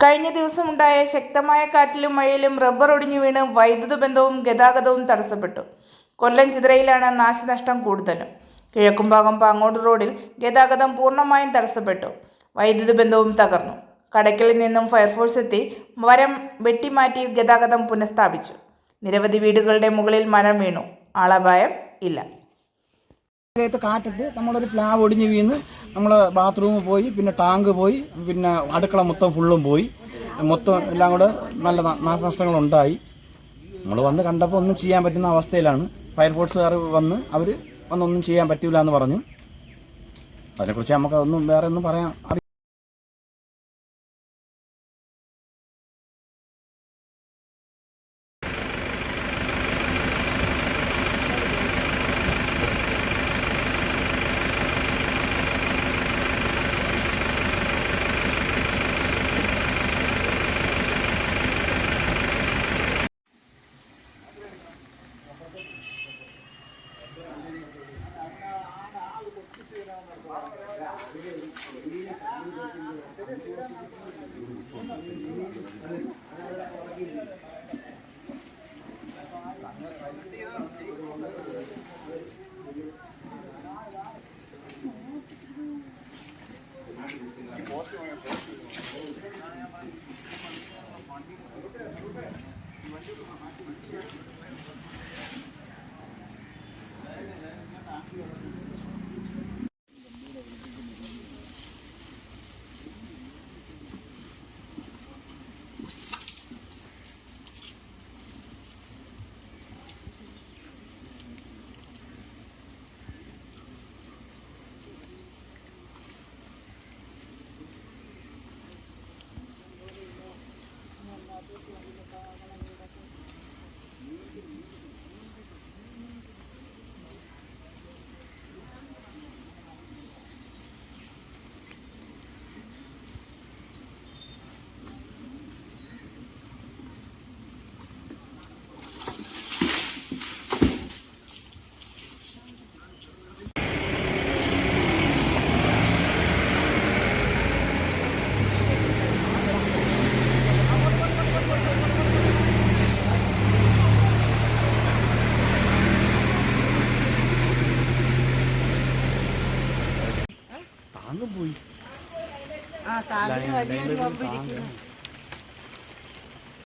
കഴിഞ്ഞ ദിവസമുണ്ടായ ശക്തമായ കാറ്റിലും മഴയിലും റബ്ബർ ഒടിഞ്ഞു വീണ് വൈദ്യുത ബന്ധവും ഗതാഗതവും തടസ്സപ്പെട്ടു. കൊല്ലം ചിതറയിലാണ് നാശനഷ്ടം കൂടുതലും. കിഴക്കുംഭാഗം പാങ്ങോട് റോഡിൽ ഗതാഗതം പൂർണ്ണമായും തടസ്സപ്പെട്ടു. വൈദ്യുത ബന്ധവും തകർന്നു. കടയ്ക്കലിൽ നിന്നും ഫയർഫോഴ്സ് എത്തി മരം വെട്ടിമാറ്റി ഗതാഗതം പുനഃസ്ഥാപിച്ചു. നിരവധി വീടുകളുടെ മുകളിൽ മരം വീണു. ആളപായം ഇല്ല. കാറ്റത്ത് നമ്മളൊരു പ്ലാവ് ഒടിഞ്ഞ് വീണ് നമ്മൾ ബാത്റൂം പോയി, പിന്നെ ടാങ്ക് പോയി, പിന്നെ അടുക്കള മൊത്തം ഫുള്ളും പോയി. മൊത്തം എല്ലാം കൂടെ നല്ല നാശനഷ്ടങ്ങളുണ്ടായി. നമ്മൾ വന്ന് കണ്ടപ്പോൾ ഒന്നും ചെയ്യാൻ പറ്റുന്ന അവസ്ഥയിലാണ്. ഫയർഫോഴ്സുകാർ വന്ന് അവർ വന്നൊന്നും ചെയ്യാൻ പറ്റില്ല എന്ന് പറഞ്ഞു. അതിനെക്കുറിച്ച് നമുക്ക് ഒന്നും വേറെ ഒന്നും പറയാൻ പോയി. ആ താങ്കൾ വലിയൊരു